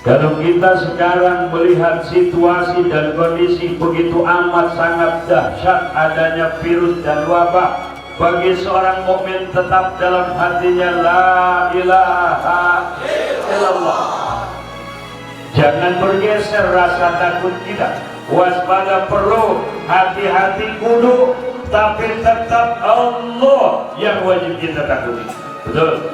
Kalau kita sekarang melihat situasi dan kondisi begitu amat sangat dahsyat adanya virus dan wabah, bagi seorang mukmin tetap dalam hatinya la ilaha illallah. Jangan bergeser rasa takut kita, waspada perlu, hati-hati kudu, tapi tetap Allah yang wajib kita takuti. Betul?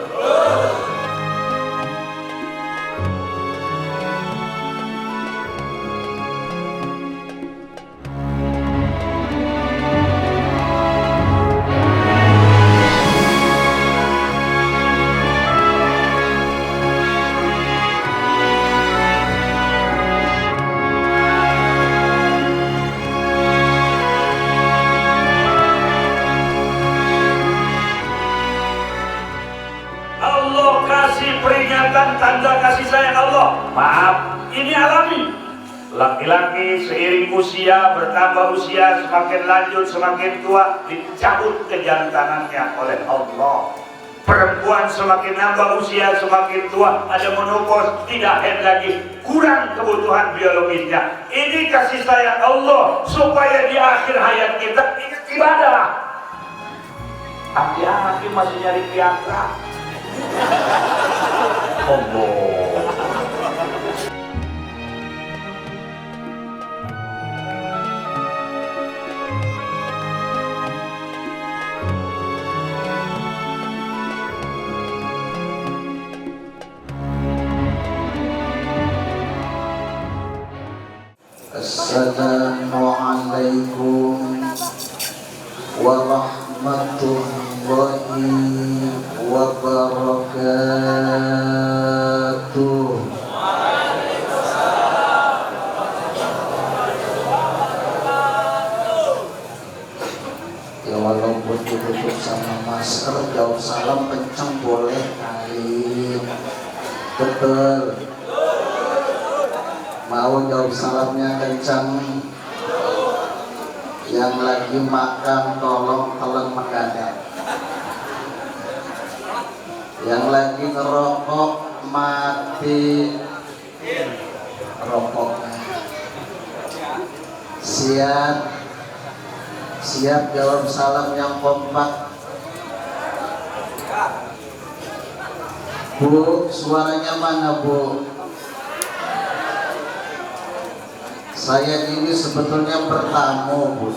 Tanda kasih sayang Allah. Maaf, ini alami. Laki-laki seiring usia bertambah usia, semakin lanjut semakin tua, dicabut kejantanannya oleh Allah. Perempuan semakin nambah usia semakin tua, ada menopause, tidak head lagi, kurang kebutuhan biologisnya. Ini kasih sayang Allah supaya di akhir hayat kita ingat ibadah. Aki-aki masih nyari piatra. Allah. Assalamualaikum warahmatullahi wabarakatuh. Ya walaupun ditutup sama masker, jauh salam kenceng boleh kali. Betul. Mau jauh salamnya kenceng. Yang lagi makan tolong telan mendadak. Yang lagi ngerokok mati rokoknya. Siap jawab salam yang kompak. Bu, suaranya mana Bu? Saya ini sebetulnya bertamu Bu.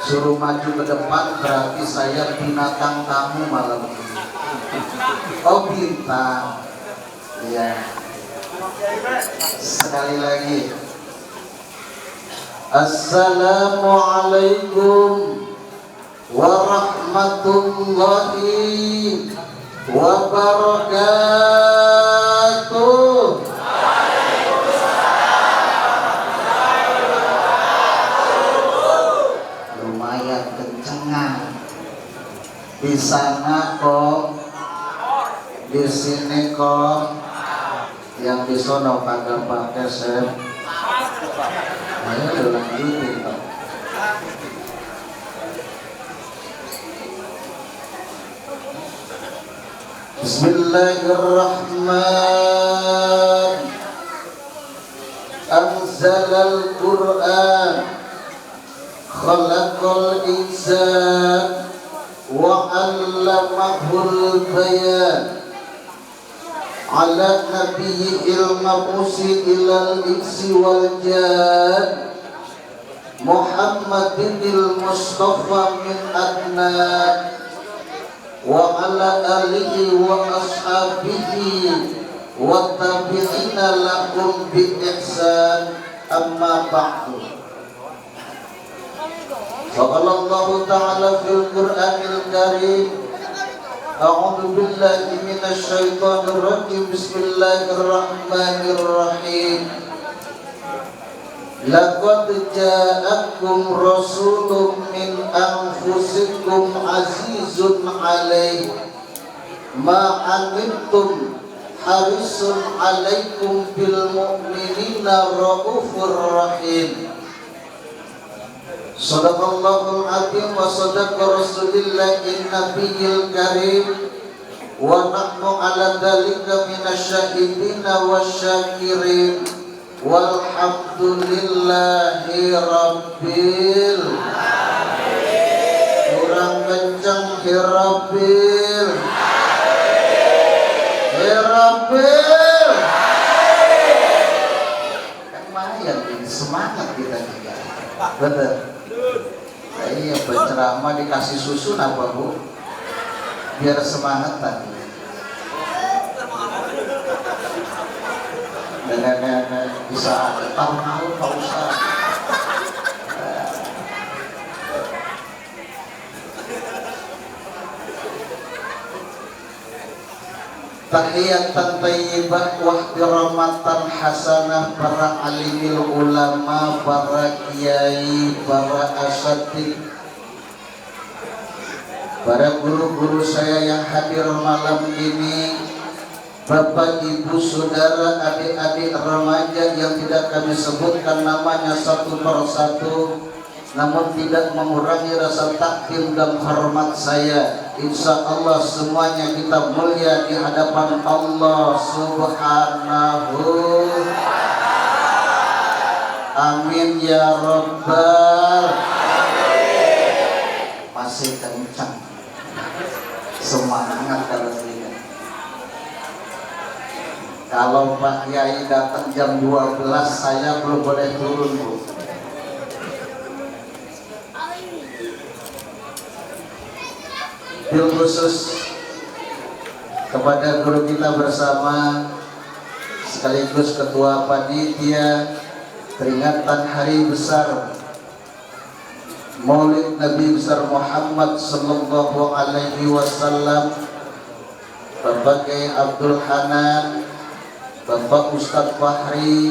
Suruh maju ke depan berarti saya binatang tamu malam ini. Oh bintang. Iya. Sekali lagi. Assalamualaikum warahmatullahi wabarakatuh. Lumayan kencengan. Di sana kok, di sini kok, yang di sono kagak pakai set. Ayo lanjutin kok. Bismillahirrahmanirrahim. Anzalal Qur'an, khalaqal insan, wa 'allamahul bayan. Ala nabiyyil mabusi ilal insi wal jan, Muhammadinil Mustafa min adnan, wa ala alihi wa ashabihi wa tabi'ina lahum bi ihsan, amma ba'du. Qala ta'ala fil Qur'anil Karim, a'udzu billahi minasy syaithanir rajim. Bismillahirrahmanirrahim. Laqad ja'akum rasulun min anfusikum azizun 'alaihi ma 'anittum harisun 'alaikum bil mu'minina raufur rahim. Shadaqallahul azim wa sadaqa rasulillahil nabiyil karim wa nahnu ala dzalika minasyahidina wasyakirin walhamdulillahi rabbil alamin. Kurang kencang hirabbil hirabbil. Kan lumayan ini semangat kita juga. Bener. Iya, berceramah dikasih susu apa Bu? Biar semangat tadi. Nenek-nenek bisa tahun-tahun Pak Ustaz. Tahiyatan thayyibah wa ihtiramatan hasanah para alimil ulama, para kiai, para asatidz, para guru-guru saya yang hadir malam ini, Bapak, Ibu, Saudara, adik-adik remaja yang tidak kami sebutkan namanya satu persatu, namun tidak mengurangi rasa takdim dan hormat saya. Insya Allah semuanya kita mulia di hadapan Allah Subhanahu. Amin ya Rabbal. Masih kencang semangat kalau tidak. Kalau Pak Yai datang jam 12 saya belum boleh turun Bu. Bil khusus kepada guru kita bersama sekaligus ketua panitia peringatan hari besar Maulid Nabi besar Muhammad sallallahu alaihi wasallam, Bapak Kiai Abdul Hanan, Bapak Ustadz Fahri.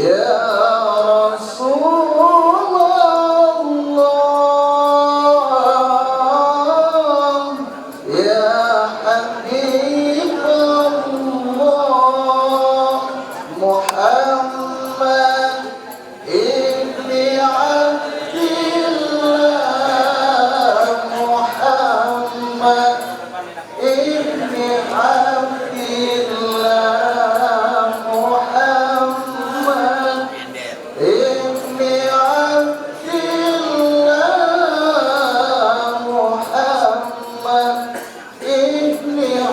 Ya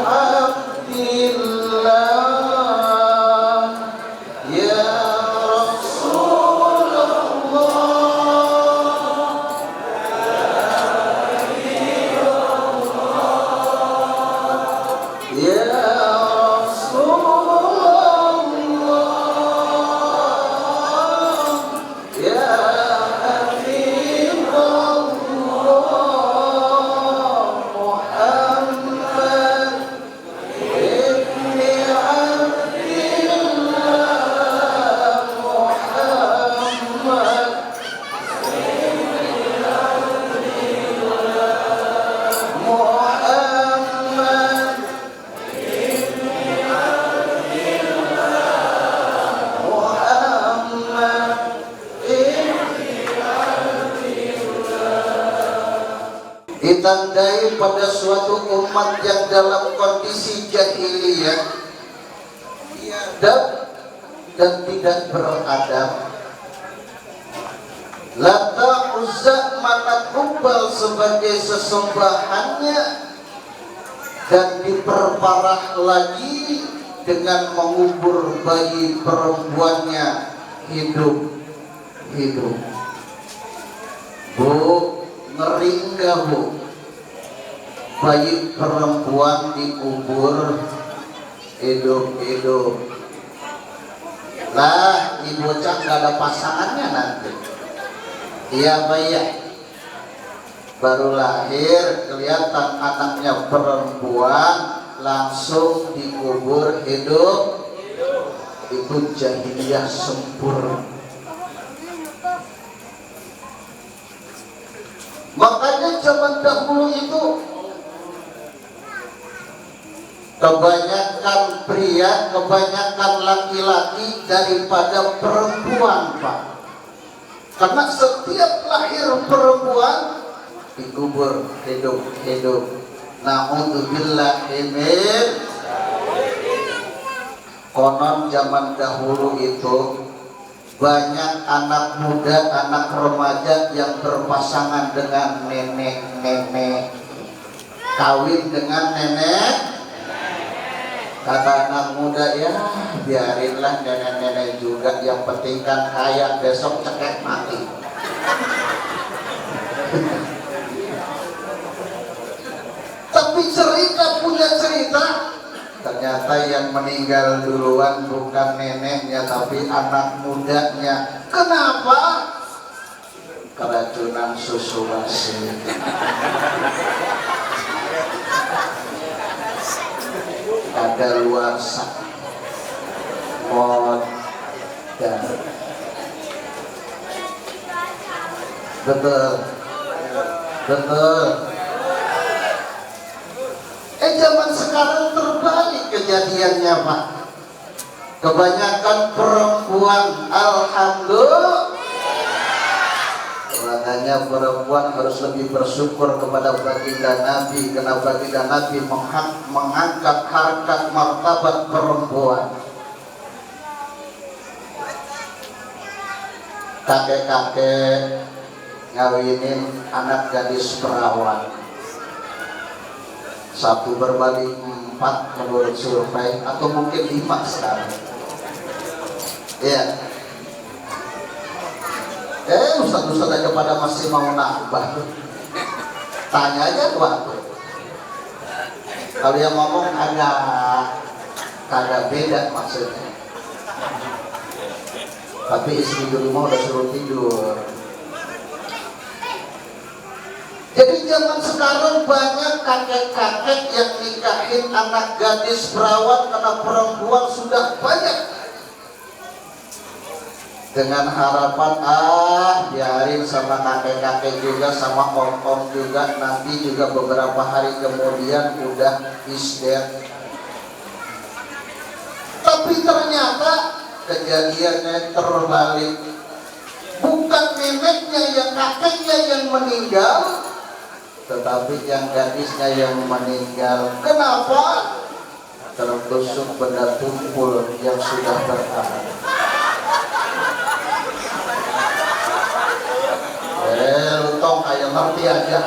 Habibullah, ditandai pada suatu umat yang dalam kondisi jahiliyah, biadab dan tidak beradab. Lata Uzza Manat Hubal sebagai sesembahannya, dan diperparah lagi dengan mengubur bayi perempuannya hidup-hidup. Bu, ngeri enggak Bu? Bayi perempuan dikubur hidup-hidup. Lah, ibu bocah nggak ada pasangannya nanti. Iya bayi, baru lahir kelihatan anaknya perempuan langsung dikubur hidup. Itu jahiliyah sempurna. Makanya zaman dahulu itu kebanyakan pria, kebanyakan laki-laki daripada perempuan, Pak. Karena setiap lahir perempuan dikubur hidup-hidup. Na'udzubillah min. Konon zaman dahulu itu banyak anak muda, anak remaja yang berpasangan dengan nenek-nenek, kawin dengan nenek. Kata anak muda, ya biarinlah nenek-nenek juga, yang penting kan kaya, besok cekek mati. Tapi cerita punya cerita, ternyata yang meninggal duluan bukan neneknya tapi anak mudanya. Kenapa? Keracunan susu basi. Ada luar dan betul. Zaman sekarang terbalik kejadiannya, Pak. Kebanyakan perempuan, alhamdulillah. Makanya perempuan harus lebih bersyukur kepada baginda Nabi, karena baginda Nabi mengangkat harkat martabat perempuan. Kakek-kakek ngawinin anak gadis perawan, 1 berbanding 4 menurut survei, atau mungkin 5 sekarang. Ya. Ustaz-ustaz aja pada masih mau nambah. Tanya aja waktu. Kalau yang ngomong kagak beda maksudnya. Tapi istri di rumah udah suruh tidur. Jadi zaman sekarang banyak kakek-kakek yang nikahin anak gadis perawan karena perempuan sudah banyak. Dengan harapan biarin sama kakek-kakek juga, sama om-om juga, nanti juga beberapa hari kemudian udah isdet. Tapi ternyata kejadiannya terbalik. Bukan neneknya yang kakeknya yang meninggal, tetapi yang gadisnya yang meninggal. Kenapa? Tertusuk benda tumpul yang sudah bertahan. Lu tong kayak ngerti aja.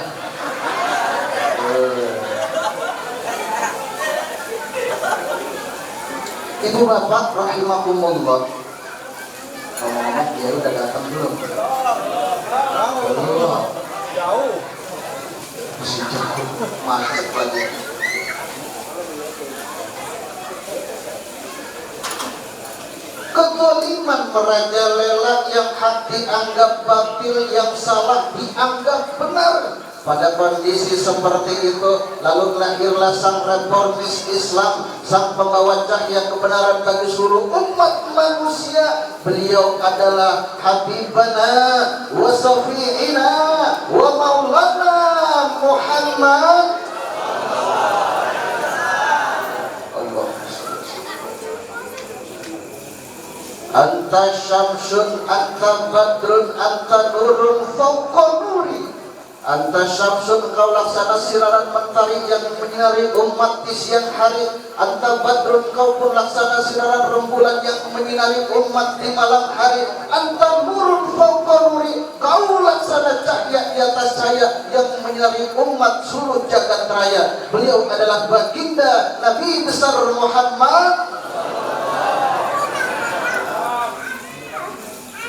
Ibu bapak rahimakumullah. Ngomong-ngomong dia udah datang belum? Belum. Jauh. Masih jauh. Macet lagi. Kezaliman merajalela, yang hak dianggap batil, yang salah dianggap benar. Pada kondisi seperti itu, lalu lahirlah sang reformis Islam, sang pembawa cahaya kebenaran bagi seluruh umat manusia. Beliau adalah Habibana wa Safi'ina wa Maulana Muhammad. Anta syamsun, anta badrun, anta nurun fauqa nuri. Anta syamsun, kau laksana siraran mentari yang menyinari umat di siang hari. Anta badrun, kau pun laksana siraran rembulan yang menyinari umat di malam hari. Anta nurun fauqa nuri, kau laksana cahaya di atas cahaya yang menyinari umat seluruh jagat raya. Beliau adalah baginda Nabi besar Muhammad.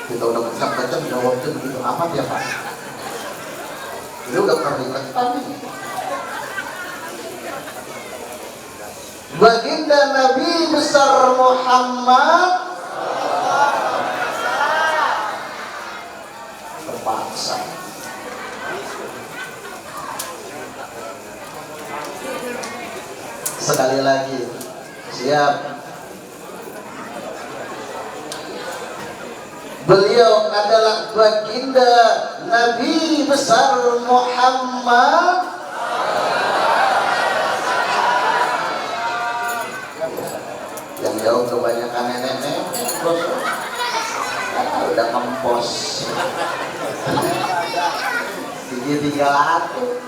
Kita udah kencang-kencang jawabnya begitu amat ya Pak. Ini udah keringetan nih. Baginda Nabi besar Muhammad terpaksa. Sekali lagi, siap. Beliau adalah baginda Nabi besar Muhammad beliau kebanyakan nenek-nenek bos. Udah kempos. Tiga laku.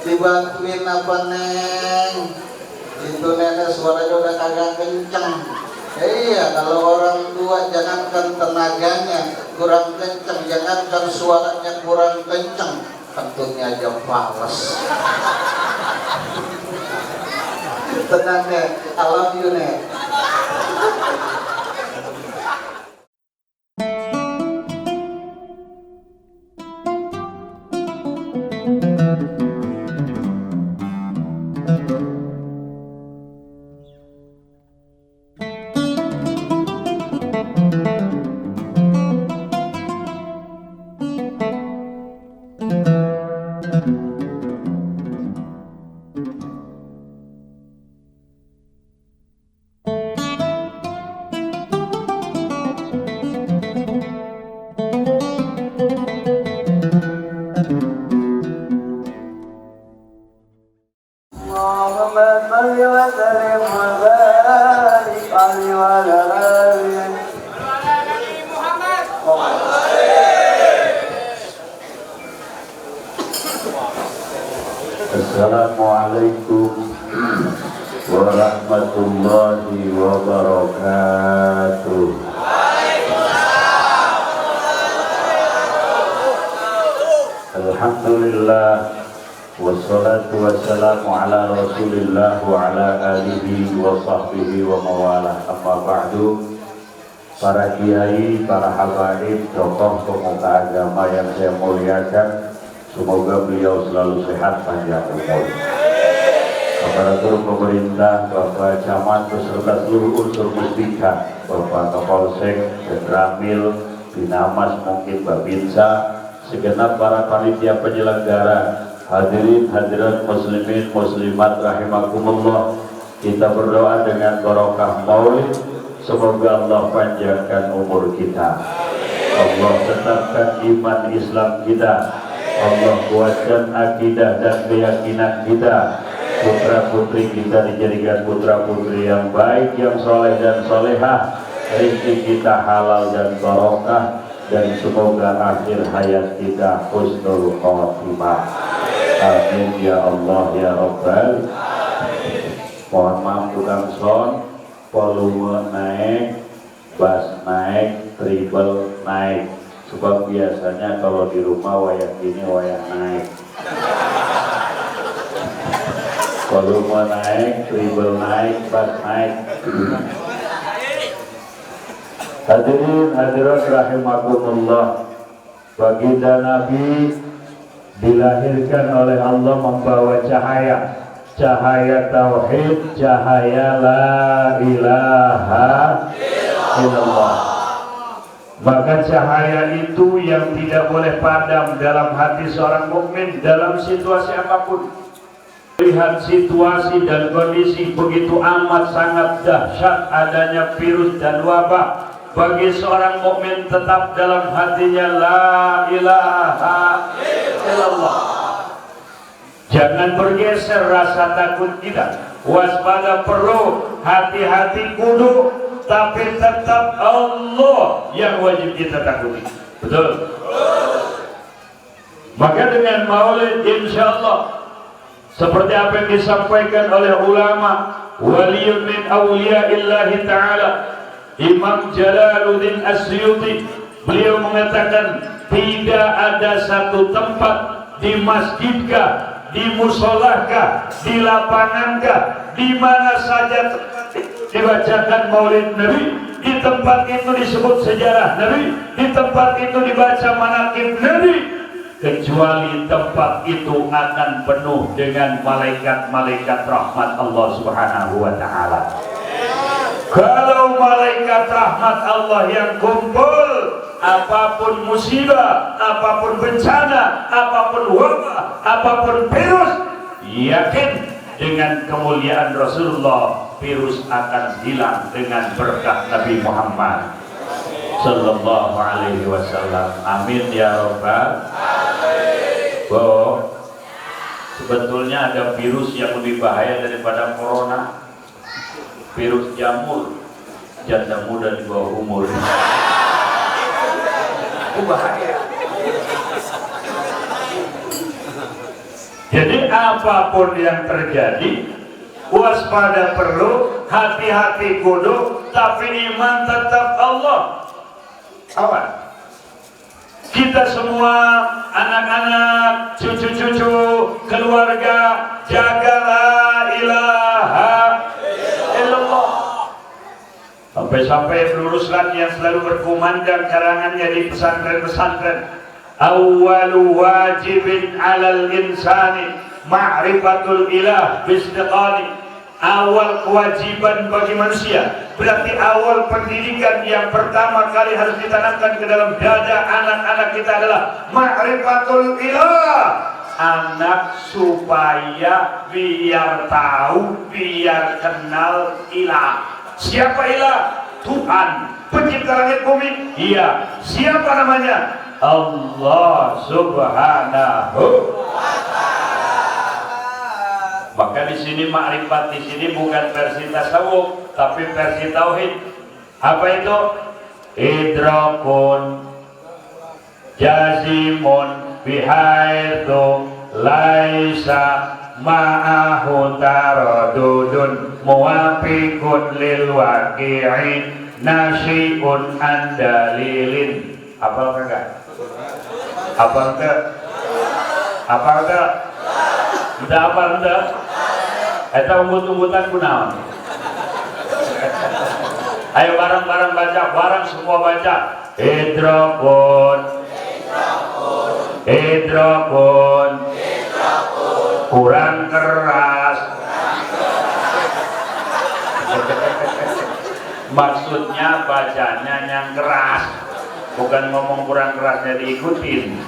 Dibantuin apa neng? Itu nenek suaranya udah kagak kenceng. Iya, kalau orang tua jangankan tenaganya kurang kenceng, jangankan suaranya kurang kenceng, kentutnya aja fals. Tenang nek, I love you nek. Assalamualaikum warahmatullahi wabarakatuh. Alhamdulillah wassalatu wassalamu ala rasulillah wa ala alihi wa sahbihi wa mawalah. Amma ba'du. Para kiai, para habaib, tokoh pemuka agama yang saya muliakan, semoga beliau selalu sehat panjang umur. Aparatur pemerintah, Bapak Camat beserta seluruh unsur musbika, Bapak Kapolsek, Ramil, Binamas, mungkin Babinsa, segenap para panitia penyelenggara, hadirin hadirat muslimin muslimat rahimakumullah. Kita berdoa dengan barokah maulid, semoga Allah panjangkan umur kita, Allah tetapkan iman Islam kita, Allah kuatkan akidah dan keyakinan kita, putra putri kita dijadikan putra putri yang baik, yang soleh dan solehah, rezeki kita halal dan barokah, dan semoga akhir hayat kita husnul khotimah. Amin ya Allah ya Rabbal. Mohon maaf tukang son, volume naik, bass naik, treble naik. Sebab biasanya kalau di rumah wayang gini wayang naik. Volume naik, treble naik, bass naik. Hadirin hadirat rahimakumullah. Baginda Nabi dilahirkan oleh Allah membawa cahaya, cahaya tauhid, cahaya la ilaha illallah. Maka cahaya itu yang tidak boleh padam dalam hati seorang mukmin dalam situasi apapun. Lihat situasi dan kondisi begitu amat sangat dahsyat adanya virus dan wabah, bagi seorang mukmin tetap dalam hatinya la ilaha illallah. Jangan bergeser rasa takut kita, waspada perlu, hati-hati kudu, tapi tetap Allah yang wajib kita takuti. Betul? Maka dengan maulid insyaallah seperti apa yang disampaikan oleh ulama waliyun min awliyaillahi ta'ala Imam Jalaluddin Asyuti, beliau mengatakan tidak ada satu tempat di masjidkah, di musolahkah, di lapangankah, di mana saja dibacakan maulid Nabi, di tempat itu disebut sejarah Nabi, di tempat itu dibaca manaqib Nabi, kecuali tempat itu akan penuh dengan malaikat-malaikat rahmat Allah Subhanahu wa ta'ala. Kalau malaikat rahmat Allah yang kumpul, apapun musibah, apapun bencana, apapun wabah, apapun virus, yakin dengan kemuliaan Rasulullah, virus akan hilang dengan berkah Nabi Muhammad sallallahu alaihi wasallam. Amin ya Rabbal. Sebetulnya ada virus yang lebih bahaya daripada corona. virus jamur, janda muda di bawah umur. Itu bahaya. Jadi apapun yang terjadi, waspada perlu, hati-hati kudu, tapi iman tetap Allah. Awas. Kita semua, anak-anak, cucu-cucu, keluarga, jagalah ilaha illallah. Sampai-sampai luruskan yang selalu berkumandang karangannya di pesantren-pesantren. Awwalu wajibin alal insani ma'rifatul ilah bistiqani. Awal kewajiban bagi manusia, berarti awal pendidikan yang pertama kali harus ditanamkan ke dalam dada anak-anak kita adalah ma'rifatul ilah. Anak supaya biar tahu, biar kenal ilah. Siapa ilah? Tuhan, pencipta langit bumi. Iya. Siapa namanya? Allah Subhanahu wa Ta'ala. Maka di sini makrifat di sini bukan versi tasawuf, tapi versi tauhid. Apa itu? Idrakun jazimun bihaitsu laisa ma'ahu taradudun muwafiqun lil waqi'i nasyi'un an dalilin. Apal kagak? Apal enggak? Apal enggak? Udah apal enggak? Eta umbut-umbutan kunaon? Ayo bareng-bareng baca, bareng semua baca. Idrakun Idrakun kurang keras. Maksudnya bacanya yang keras, bukan ngomong kurang kerasnya diikutin.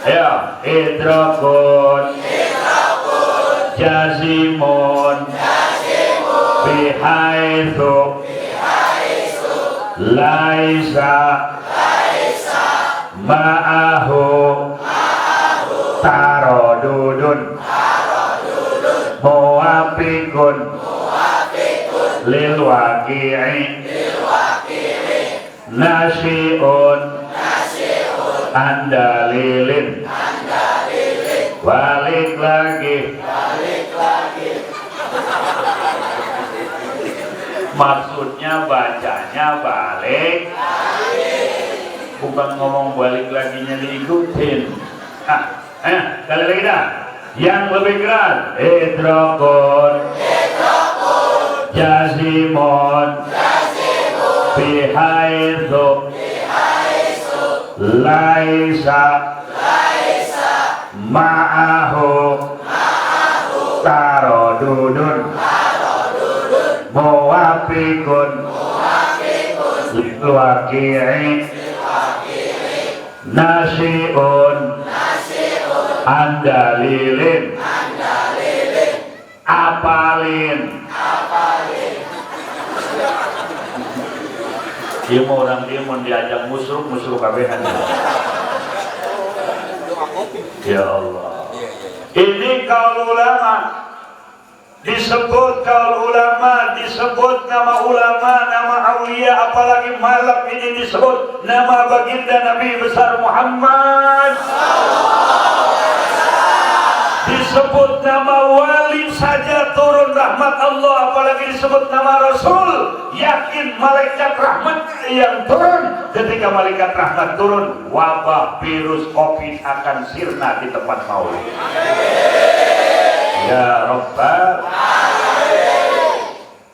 Ayo, idrakun jazimun bihaitsu laisa ma'ahu tarodudun muwafiqun lil waqi'i nasyi'un an dalilin. Balik lagi. Maksudnya bacanya balik, bukan ngomong balik laginya diikutin. Kali lagi dah. Yang lebih keras. Idrakun jazimun bihaitsu laisa ma'ahu tarodudun muwafiqun lil waqi'i nasyi'un an dalilin. Apalin. Dia mau orang dia mau diajak musruk kabehan. Ya Allah. Ini kaul ulama. Disebut kaul ulama, disebut nama ulama, nama aulia, apalagi malam ini disebut nama baginda Nabi besar Muhammad. Disebut nama wali saja turun rahmat Allah, apalagi disebut nama Rasul. Yakin malaikat rahmat yang turun. Ketika malaikat rahmat turun, wabah virus COVID akan sirna di tempat maulid. Ya Rabbal.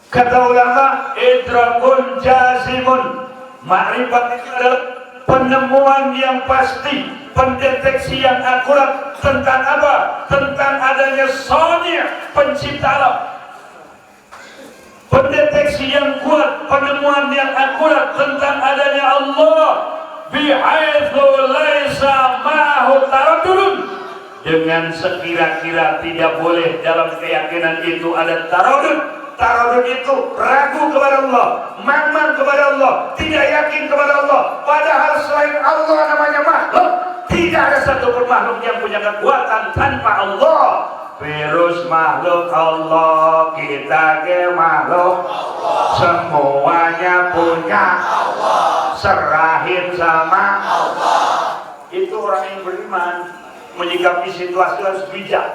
Kata ulama, idrakun jazimun. Makrifat itu adalah penemuan yang pasti, pendeteksi yang akurat tentang apa? Tentang adanya Soni' pencipta alam. Pendeteksi yang kuat, penemuan yang akurat tentang adanya Allah. Bihaitsu laisa ma'ahu taradudun. Dengan sekira-kira tidak boleh dalam keyakinan itu ada taradud. Taradud itu ragu kepada Allah, mamang kepada Allah, tidak yakin kepada Allah. Padahal selain Allah namanya makhluk. Tidak ada satu makhluk yang punya kekuatan tanpa Allah. Virus makhluk Allah, kita ke makhluk Allah. Semuanya punya Allah. Serahin sama Allah. Itu orang yang beriman. Menyikapi situasi harus bijak.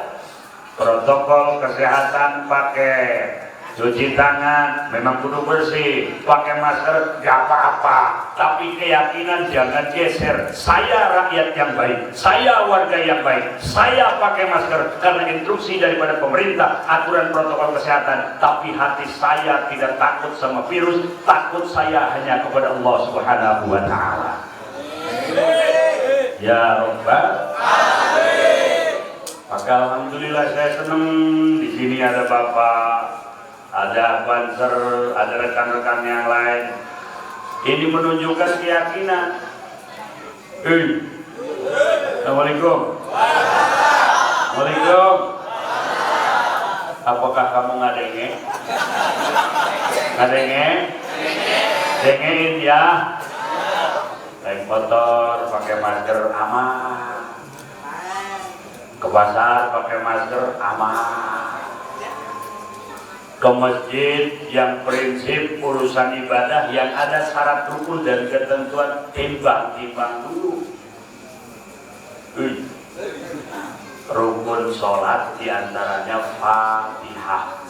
Protokol kesehatan pakai cuci tangan, memang kudu bersih, pakai masker, gak apa-apa. Tapi keyakinan jangan geser. Saya rakyat yang baik, saya warga yang baik, saya pakai masker karena instruksi daripada pemerintah, aturan protokol kesehatan. Tapi hati saya tidak takut sama virus, takut saya hanya kepada Allah Subhanahu wa Ta'ala. Ya Rabbal. Maka alhamdulillah saya senang di sini ada Bapak, ada Banser, ada rekan-rekan yang lain. Ini menunjukkan keyakinan. Assalamualaikum. Assalamualaikum. Apakah kamu ngadenge? Ngadenge? Dengein ya. Naik motor pakai masker aman. Ke pasar pakai masker aman. Ke masjid yang prinsip urusan ibadah yang ada syarat rukun dan ketentuan timbang-timbang dulu. Rukun sholat diantaranya Fatihah.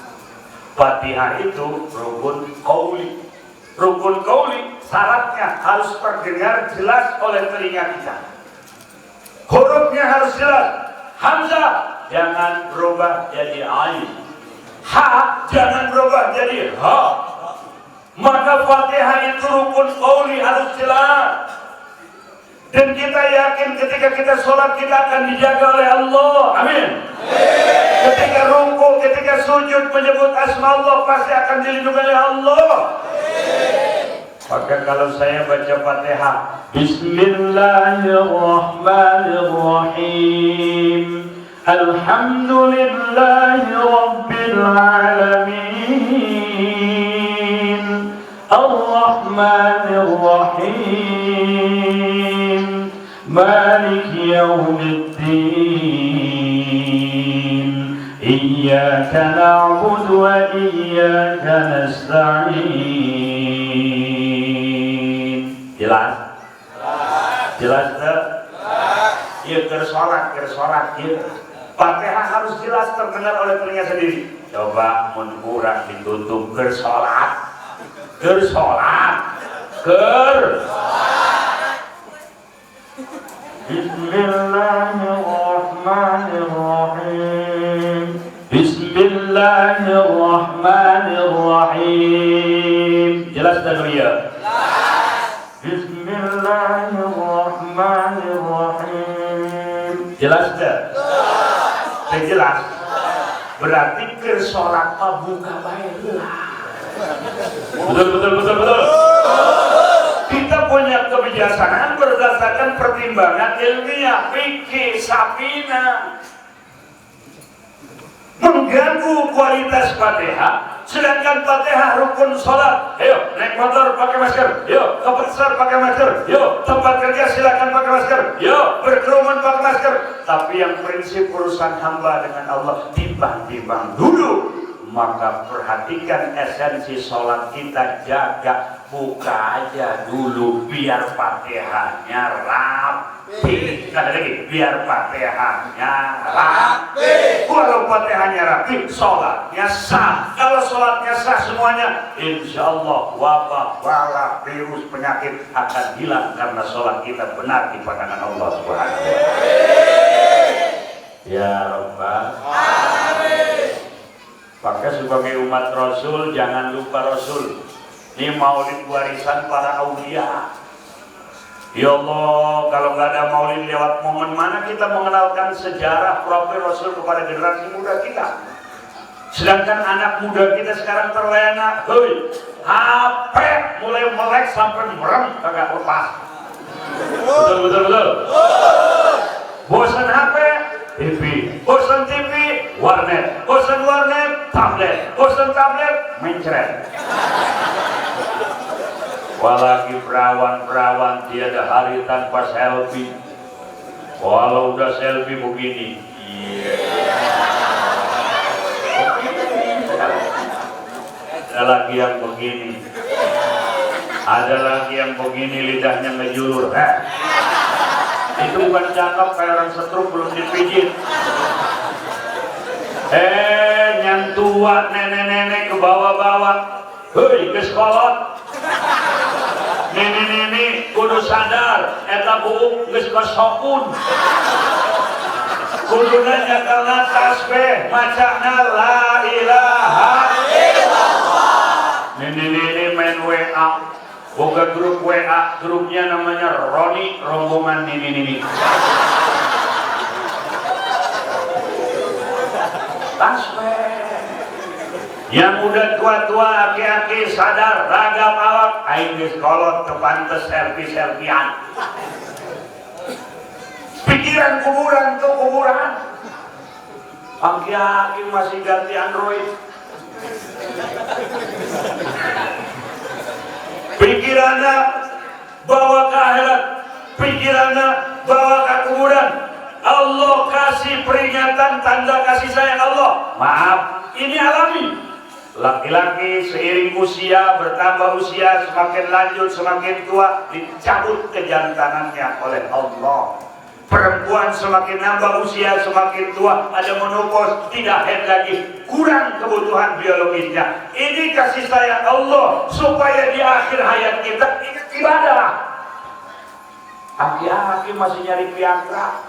Fatihah itu rukun qauli. Rukun qauli syaratnya harus terdengar jelas oleh telinga kita. Hurufnya harus jelas. Hamzah jangan berubah jadi ain. Ha jangan berubah jadi ha. Maka Fatihah itu rukun qauli harus jelas. Dan kita yakin ketika kita sholat kita akan dijaga oleh Allah. Amin. Ketika ruku, ketika sujud menyebut asma Allah pasti akan dilindungi oleh Allah. Maka kalau saya baca Fatihah, Bismillahirrahmanirrahim. Alhamdulillahi Rabbil Alamin. Ar-Rahmanir-Rahim. Malik Yawmiddin. Iyyaka na'budu wa iyyaka nasta'in. Jelas? Jelas tak? Ya kersolat ya. Fatihah harus jelas terdengar oleh telinga sendiri. Coba kurang ditutup kersolat. Bismillahirrahmanirrahim. Bismillahirrahmanirrahim. Jelas tak ya? Bismillahirrahmanirrahim. Jelas tak? Jelas. Berarti kersolat buka baiklah. Betul. Kita punya kebijaksanaan berdasarkan pertimbangan ilmiah, fikih, sapina. Mengganggu kualitas Fatihah, sedangkan Fatihah rukun sholat. Ayo naik motor pakai masker, yo ke pasar pakai masker, yo tempat kerja silakan pakai masker, yo berkerumun pakai masker. Tapi yang prinsip urusan hamba dengan Allah timbang-timbang dulu. Maka perhatikan esensi sholat kita, jaga, buka aja dulu biar Fatihahnya rapi. Sekali lagi, biar Fatihahnya rapi. Kalau Fatihahnya rapi, sholatnya sah. Kalau sholatnya sah semuanya, insya Allah wabah, bala, virus, penyakit akan hilang karena sholat kita benar di pandangan Allah Subhanahu wa Ta'ala. Ya Rabbal. Maka sebagai umat Rasul jangan lupa Rasul. Ini maulid warisan para aulia. Ya Allah, kalau nggak ada maulid lewat momen mana kita mengenalkan sejarah profil Rasul kepada generasi muda kita. Sedangkan anak muda kita sekarang terlena, HP mulai melek sampai merem kagak lepas. Betul. Bosan HP, TV, bosan TV, warnet, bosan warnet, tablet, bosan tablet, mencret. Walagi perawan tiada hari tanpa selfie. Walau udah selfie begini, Ada lagi yang begini. Ada lagi yang begini lidahnya ngejulur. Itu bukan cakep kayak orang stroke belum dipijit. Nyantua nenek-nenek ke bawah-bawah. Hei, geus kolot. Nenek-nenek kudu sadar eta buuk geus kosokun. Kuduna nyakalna tasbih macana la ilaha illallah. Nenek-nenek main WA. Boga grup WA, grupnya namanya Roni Rombongan Nini. Tasbih. Yang udah tua-tua, aki-aki sadar, ragam awak, aing geus kolot kepantes selfie-selfiean. Pikiran kuburan tuh kuburan. Aki-aki masih ganti Android. Pikirannya bawa ke akhirat, pikirannya bawa ke kuburan. Allah kasih peringatan tanda kasih sayang Allah. Maaf, ini alami. Laki-laki seiring usia bertambah usia semakin lanjut semakin tua dicabut kejantanannya oleh Allah. Perempuan semakin nambah usia semakin tua ada menopause tidak head lagi kurang kebutuhan biologisnya. Ini kasih sayang Allah supaya di akhir hayat kita ingat ibadah. Aki-aki masih nyari Viagra.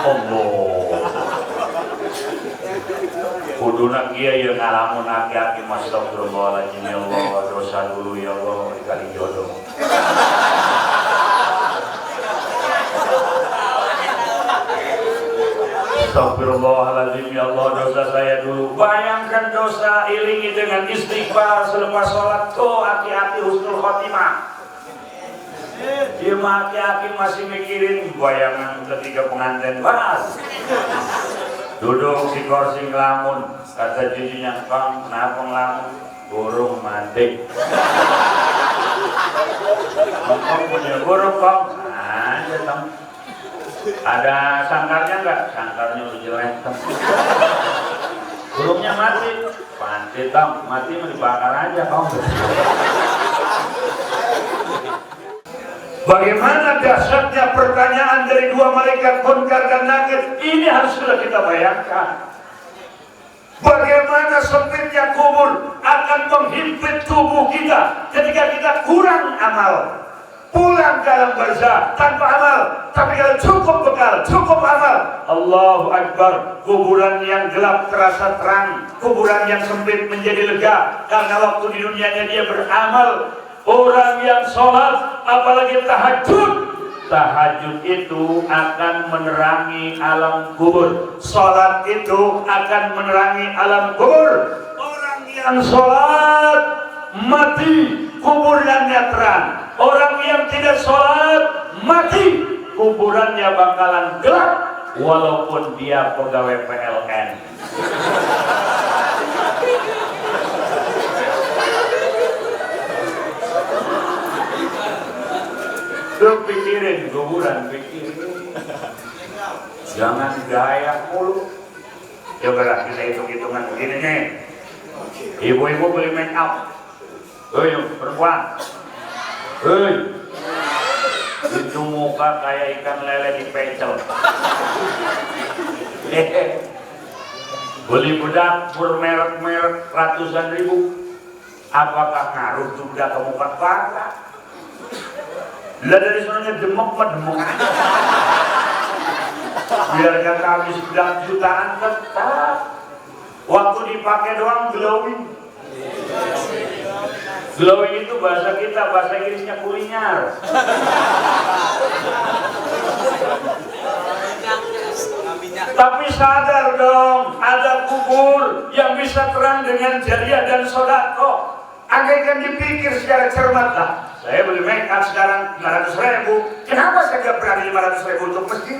Allah. Kuduna kieu yang ngalamun aki-aki astagfirullahaladzim ya Allah, dosa dulu ya Allah, kali jodoh. Astagfirullahaladzim ya Allah, dosa saya dulu. Bayangkan dosa iringi dengan istighfar selepas sholat. Tuh aki-aki husnul khotimah. Dia aki-aki masih mikirin bayangan ketika pengantin bahas. Duduk di kursi ngelamun, kata cucunya, "Kang, kenapa ngelamun?" "Burung mati." "Kang punya burung, Kang?" "Ada, Kang." "Ada sangkarnya enggak?" "Sangkarnya udah jelek, Kang." "Burungnya mati?" "Mati, Kang. Mati mau dibakar aja, Kang." Bagaimana dahsyatnya pertanyaan dari dua malaikat Munkar dan Nakir? Ini harus sudah kita bayangkan. Bagaimana sempitnya kubur akan menghimpit tubuh kita ketika kita kurang amal. Pulang ke alam barzah tanpa amal, tapi kalau cukup bekal, cukup amal. Allahu Akbar. Kuburan yang gelap terasa terang, kuburan yang sempit menjadi lega karena waktu di dunianya dia beramal. Orang yang sholat, apalagi tahajud, tahajud itu akan menerangi alam kubur. Sholat itu akan menerangi alam kubur. Orang yang sholat mati, kuburannya terang. Orang yang tidak sholat mati, kuburannya bakalan gelap, walaupun dia pegawai PLN. Lu pikirin kuburan, pikirin. Jangan gaya mulu. Coba kita hitung-hitungan begini nih. Ibu-ibu beli make up. Hei perempuan. Hei. Itu muka kayak ikan lele di pecel. Beli bedak bermerek-merek ratusan ribu. Apakah ngaruh tuh bedak ke muka kagak? Lah dari sononya demok mah demok aja. Biar kata habis bedak jutaan tetap. Waktu dipakai doang glowing. Glowing itu bahasa kita, bahasa Inggrisnya kulinyar. Tapi sadar dong, ada kubur yang bisa terang dengan jariah dan sodako. Agakkan dipikir secara cermat lah. Saya beli make up sekarang 500.000. Kenapa saya nggak berani 500.000 untuk masjid?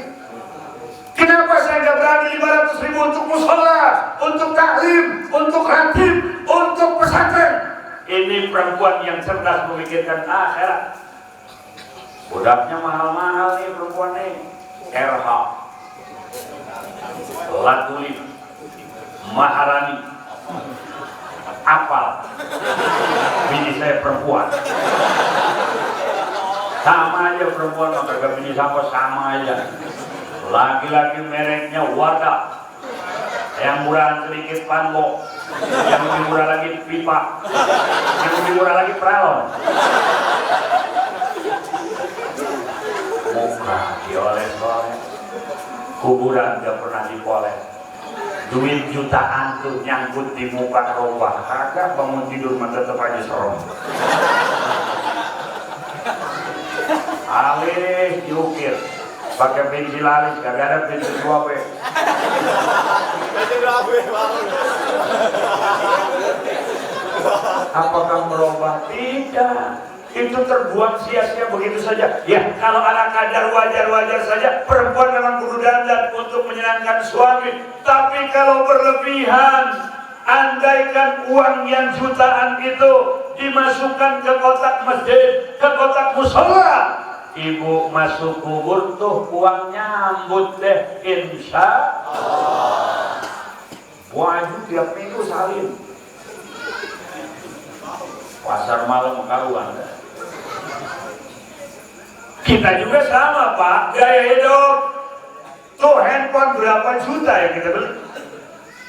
Kenapa saya nggak berani 500.000 untuk musola, untuk taklim, untuk ratib, untuk pesantren? Ini perempuan yang cerdas memikirkan akhirat. Budaknya mahal-mahal nih perempuan nih. RH, Latuli, Maharani. perempuan mah kagak bini sama aja. Laki-laki mereknya Wadah, yang murah sedikit Panbo, yang lebih murah lagi Pipa, yang lebih murah lagi Pralon. Muka dioles-oles, kuburan gak pernah dipoles. Duit jutaan tuh nyangkut di muka robah, kagak bangun tidur mah tetep aja serem. Alih diukir, pakai pensil alis, kagak ada pensil 2B. Apakah merubah? Tidak. Itu terbuang sia-sia begitu saja. Ya, kalau anak kadar wajar-wajar saja. Perempuan memang kudu dandan untuk menyenangkan suami. Tapi kalau berlebihan, andaikan uang yang jutaan itu dimasukkan ke kotak masjid, ke kotak musola, ibu masuk kubur tuh uang nyambut deh, insya Allah. Wajib tiap minggu salin. Pasar malam karuan. Kita juga sama Pak, gaya hidup. Tuh handphone berapa juta yang kita beli?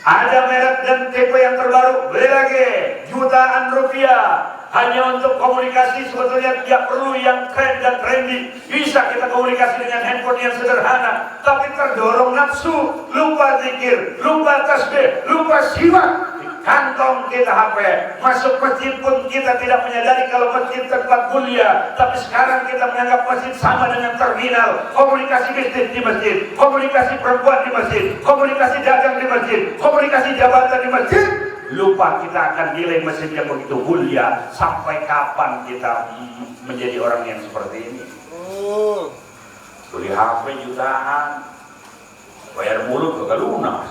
Ada merek dan tipe yang terbaru, beli lagi jutaan rupiah. Hanya untuk komunikasi sebetulnya tidak perlu yang keren dan trendy. Bisa kita komunikasi dengan handphone yang sederhana. Tapi terdorong nafsu, lupa zikir, lupa tasbih, lupa siwak. Kantong kita HP, masuk masjid pun kita tidak menyadari kalau masjid tempat mulia. Tapi sekarang kita menganggap masjid sama dengan terminal. Komunikasi bisnis di masjid, komunikasi perempuan di masjid, komunikasi dagang di masjid, komunikasi jabatan di masjid. Lupa kita akan nilai masjid yang begitu mulia. Sampai kapan kita menjadi orang yang seperti ini? Beli HP jutaan, bayar mulut gak lunas.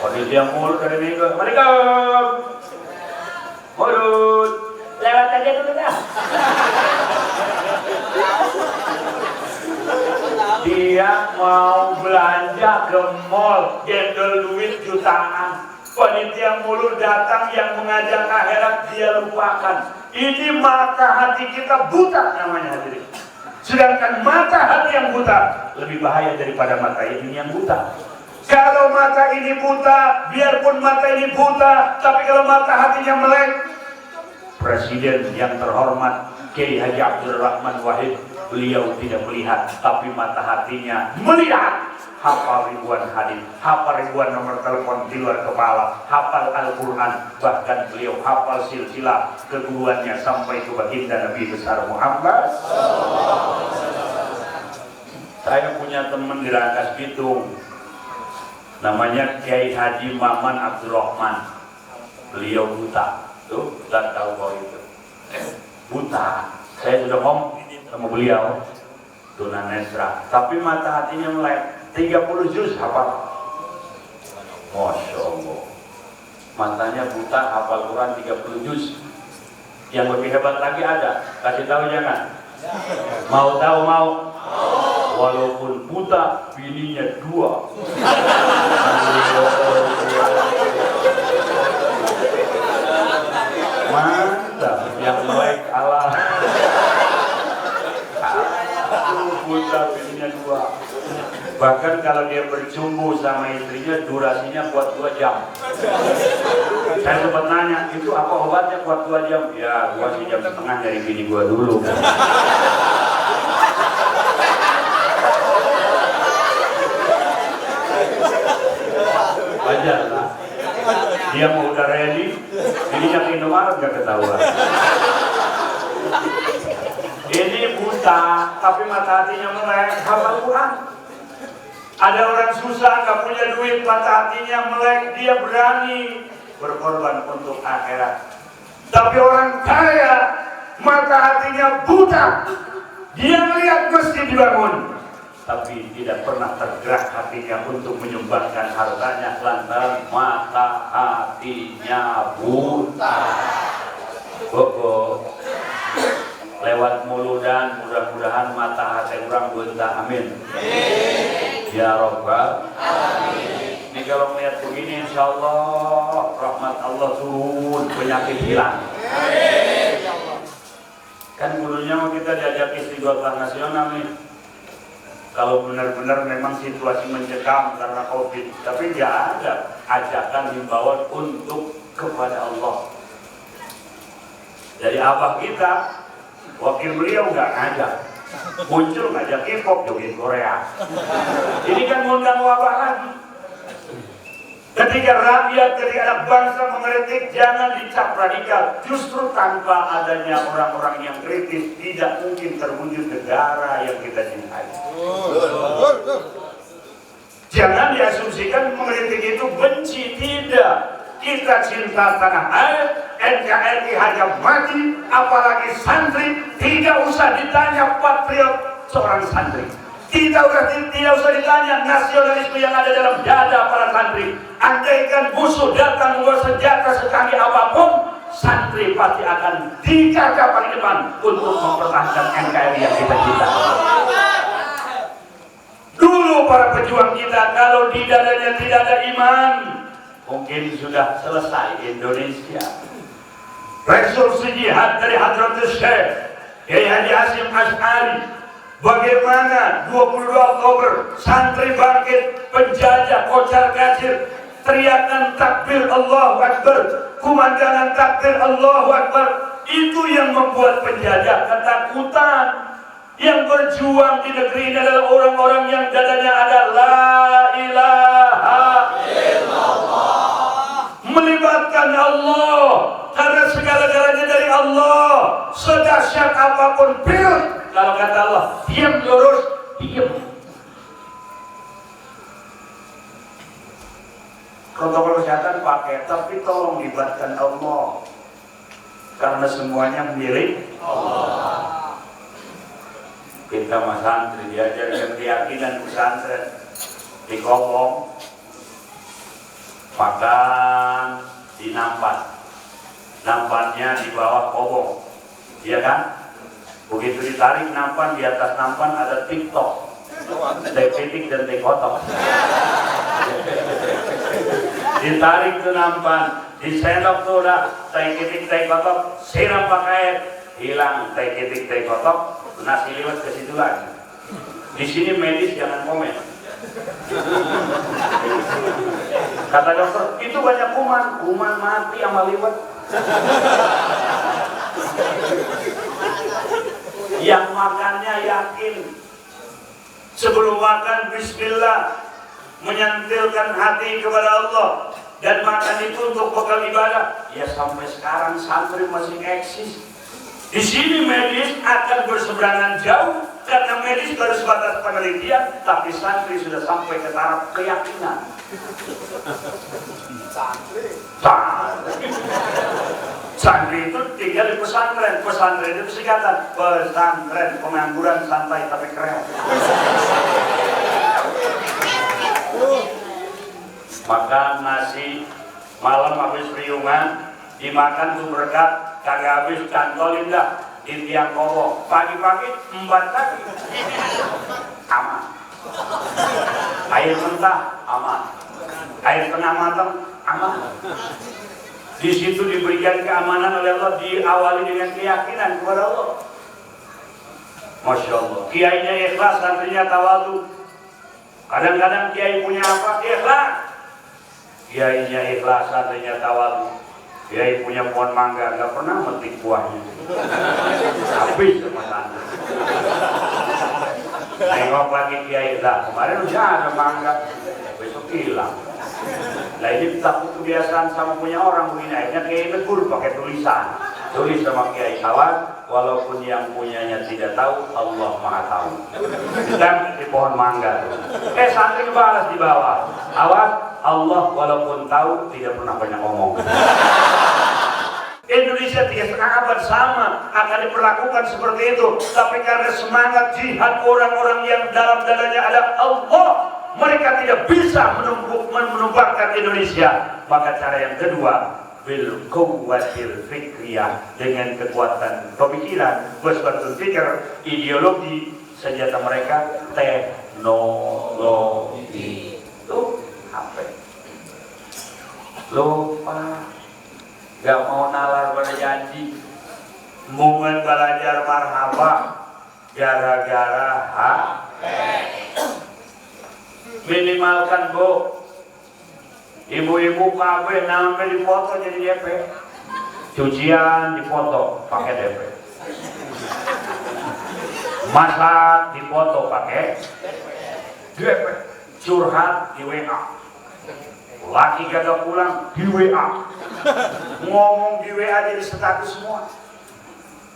Kondisi yang mulut dari minggu, Assalamualaikum. Mulut, lewat aja dulu dah. Dia mau belanja ke mall, gendol duit jutaan. Panitia mulut datang yang mengajak akhirat dia lupakan. Ini mata hati kita buta namanya hadirin. Sedangkan mata hati yang buta lebih bahaya daripada mata ini yang buta. Kalau mata ini buta, biarpun mata ini buta, tapi kalau mata hatinya melek, Presiden yang terhormat Kiai Haji Abdul Rahman Wahid, beliau tidak melihat, tapi mata hatinya melihat. Hafal ribuan hadis, hafal ribuan nomor telepon di luar kepala, hafal Al-Quran, bahkan beliau hafal silsilah keguruannya sampai ke baginda Nabi besar Muhammad. Saya punya teman di Rangkas Bitung, namanya Kiai Haji Maman Abdurrahman. Beliau buta, tuh, dan tahu kau itu buta. Saya sudah ngomong sama beliau, tunanetra, tapi mata hatinya melek. 30 juz hafal. Masya Allah. Matanya buta, hafal Quran 30 juz. Yang lebih hebat lagi ada, kasih tahu jangan. Mau tahu mau? Walaupun buta, bininya 2. Mantap, yang baik Allah. Buta, bininya 2. Bahkan kalau dia bercumbu sama istrinya, durasinya kuat 2 jam. Saya sempat nanya, itu apa obatnya kuat 2 jam? Ya, gua sih jam setengah dari bini gua dulu. Wajar lah. Dia mau udah ready, bininya ke Indomaret gak ketahuan. Ini buta, tapi mata hatinya melek, hafal Quran. Ada orang susah, gak punya duit, mata hatinya melek, dia berani berkorban untuk akhirat. Tapi orang kaya, mata hatinya buta, dia melihat masjid dibangun, tapi tidak pernah tergerak hatinya untuk menyumbangkan hartanya lantaran mata hatinya buta. Bobo. Lewat muludan, mudah-mudahan mata hati orang buta, amin. Ya Rabbal Alamin. Ini kalau melihat begini, insya Allah rahmat Allah turun, penyakit hilang. Kan dulunya mau kita diajak istighosah nasional nih. Kalau benar-benar memang situasi mencekam karena COVID, tapi nggak ada ajakan himbauan untuk kepada Allah. Jadi abah kita, wakil beliau nggak ngajak, muncul ngajak K-pop joget Korea. Ini kan ngundang wabah lagi. Ketika rakyat, ketika anak bangsa mengkritik, jangan dicap radikal. Justru tanpa adanya orang-orang yang kritis, tidak mungkin terwujud negara yang kita cintai. Jangan diasumsikan mengkritik itu benci, tidak. Kita cinta tanah air, NKRI harga mati, apalagi santri, tidak usah ditanya patriot seorang santri. Tidak usah ditanya nasionalisme yang ada dalam dada para santri. Andaikan musuh datang membawa senjata secanggih apapun, santri pasti akan dijaga paling depan untuk mempertahankan NKRI yang kita cintai. Dulu para pejuang kita, kalau di dadanya tidak ada iman, mungkin sudah selesai Indonesia. Resolusi jihad dari Hadratus Syekh Kiai Haji Hasyim Asy'ari. Bagaimana 22 Oktober santri bangkit, penjajah kocar kacir, teriakan takbir Allahu Akbar, kumandangan takbir Allahu Akbar, itu yang membuat penjajah ketakutan. Yang berjuang di negeri ini adalah orang-orang yang dadanya ada la ilaha illallah, melibatkan Allah, karena segala-galanya dari Allah. Sedahsyat apapun bil, kalau kata Allah, diam lurus, diam. Protokol kesehatan pakai, tapi tolong libatkan Allah, karena semuanya milik Allah. Kita mas santri diajarkan keyakinan pesantren, dikobong, makan di nampan, nampannya di bawah kobong, iya kan? Begitu ditarik nampan, di atas nampan ada TikTok, teh pitik dan teh kotok. Ditarik ke nampan, disendok tuh udah teh pitik teh kotok, siram pakai air, hilang teh pitik teh kotok, nasi liwet ke situ lagi. Di sini medis jangan komen. Kata dokter, itu banyak kuman mati sama liwet. Yang makannya yakin, sebelum makan bismillah, menyantilkan hati kepada Allah, dan makan itu untuk bekal ibadah. Ya sampai sekarang santri masih eksis. Di sini medis akan berseberangan jauh, karena medis baru sebatas penelitian, tapi santri sudah sampai ke taraf keyakinan. Santri itu tinggal di pesantren. Pesantren itu singkatan pesantren pengangguran santai tapi keren. Makan nasi malam habis riungan, dimakan tuh berkat, kagak habis cantolin dah di tiang kobong. Pagi-pagi embat lagi, aman. Air mentah aman, air tengah matang aman. Di situ diberikan keamanan oleh Allah, diawali dengan keyakinan kepada Allah. Masya Allah. Kiainya ikhlas, santrinya tawadu. Kadang-kadang kiai punya apa? Ikhlas. Kiainya ikhlas, santrinya tawadu. Kiai punya pohon mangga, nggak pernah metik buahnya. Habis sama santri. Nengok lagi kiai, lah kemarin udah ada mangga, besok hilang. Nah ini takut kebiasaan sama punya orang begini, akhirnya kiai tegur pakai tulisan, tulis sama kiai, kawan, walaupun yang punyanya tidak tahu, Allah Maha tahu. Dan di pohon mangga, santri balas di bawah, awas, Allah walaupun tahu tidak pernah banyak ngomong. Indonesia 3,5 abad sama akan diperlakukan seperti itu, tapi karena semangat jihad orang-orang yang dalam dadanya ada Allah, mereka tidak bisa menumbangkan Indonesia. Maka cara yang kedua, bil quwwatil fikriyah, dengan kekuatan pemikiran, wasbatul fikr, ideologi, senjata mereka teknologi. Tuh HP, lupa, gak mau nalar pada janji, Mungkin belajar marhabah gara-gara minimalkan Bu, ibu-ibu kabeh namanya dipoto jadi DP, cucian dipoto pakai DP, masak dipoto pakai DP, curhat di WA, laki kagak pulang di WA, ngomong di WA jadi status semua.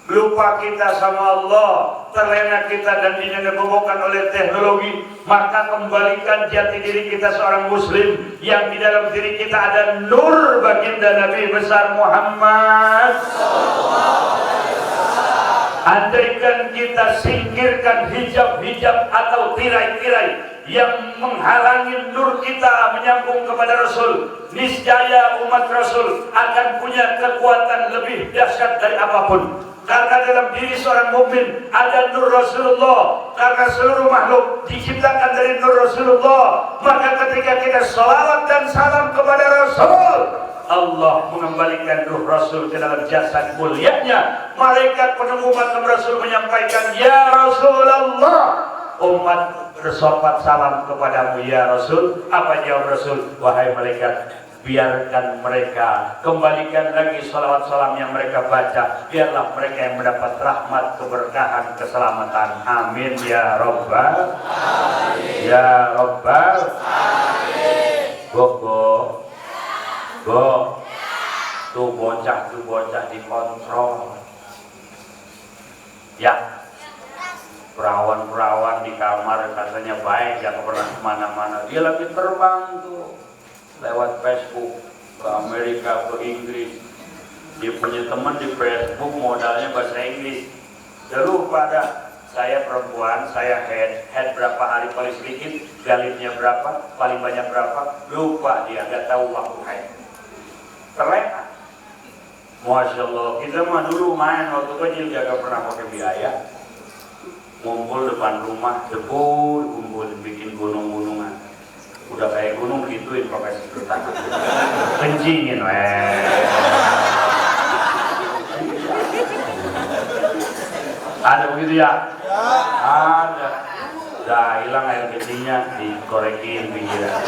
Lupa kita sama Allah, terlena kita dan dibobokkan oleh teknologi. Maka kembalikan jati diri kita seorang muslim yang di dalam diri kita ada nur baginda Nabi besar Muhammad. Andaikan kita singkirkan hijab-hijab atau tirai-tirai yang menghalangi nur kita menyambung kepada Rasul, niscaya umat Rasul akan punya kekuatan lebih dahsyat dari apapun. Karena dalam diri seorang mukmin ada nur Rasulullah. Karena seluruh makhluk diciptakan dari nur Rasulullah. Maka ketika kita salawat dan salam kepada Rasul, Allah mengembalikan ruh Rasul ke dalam jasad mulianya. Malaikat penunggu makam Rasul menyampaikan, ya Rasulullah, umat bersopat salam kepadamu ya Rasul. Apa jawab Rasul? Wahai malaikat, biarkan mereka kembalikan lagi salawat salam yang mereka baca, biarlah mereka yang mendapat rahmat, keberkahan, keselamatan. Amin ya Rabbal Amin. Ya Rabbal Amin. Go tuh bocah dikontrol ya. Perawan-perawan di kamar katanya baik, jangan pernah kemana-mana. Dia lagi terbang tuh lewat Facebook ke Amerika, ke Inggris. Dia punya teman di Facebook modalnya bahasa Inggris. Dia lupa dah, saya perempuan, saya head berapa hari paling sedikit, galitnya berapa, paling banyak berapa, lupa dia, nggak tahu waktu haid. Terlena. Masya Allah, kita mah dulu main waktu kecil gak pernah pakai biaya. Ngumpul depan rumah, kumpul bikin gunung-gunungan. Udah kayak gunung gituin pakai sedotan, kencingin ada begitu ya? Ada. Udah hilang air kencingnya, dikorekin pinggiran.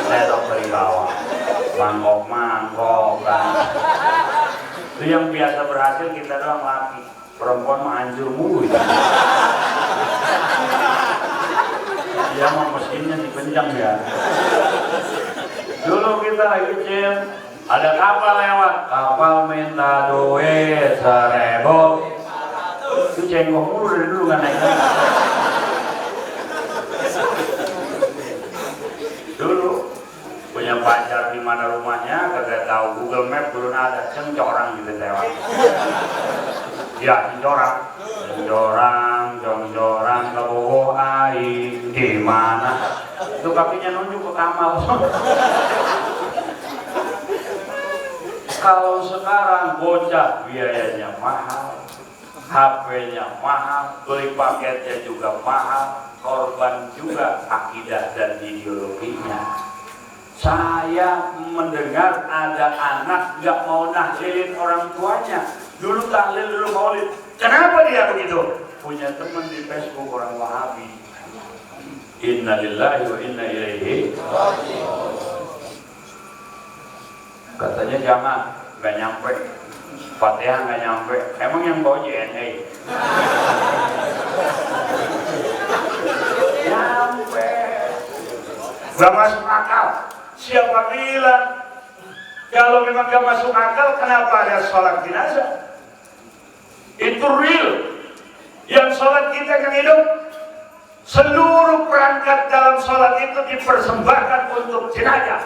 Saya dokter di bawah, mangkok kan. Itu yang biasa berhasil kita doang laki. Perempuan mah hancur mulu ya. Dia mah mesinnya dipencang ya. Dulu kita lagi kecil, ada kapal lewat, kapal minta duit 1.000. Itu cengkok mulu dari dulu kan naik. Dulu punya pacar di mana rumahnya, kagak tahu, Google Map belum ada, cengcorang gitu lewat. Ya, jongcorang ke bawah air di mana? Itu kakinya nunjuk ke Kamal. Kalau sekarang bocah biayanya mahal, HP-nya mahal, beli paketnya juga mahal, korban juga akidah dan ideologinya. Saya mendengar ada anak gak mau nahlilin orang tuanya. Dulu tahlil, dulu maulid. Kenapa dia begitu? Punya teman di Facebook orang Wahabi. Inna lillahi wa inna ilaihi raji'un. Katanya jangan, gak nyampe. Fatihah gak nyampe. Emang yang bawa JNE? Nyampe. Gak masuk akal. Siapa bilang? Kalau memang gak masuk akal, kenapa ada sholat jenazah? Itu real. Yang sholat kita yang hidup, seluruh perangkat dalam sholat itu dipersembahkan untuk jenazah.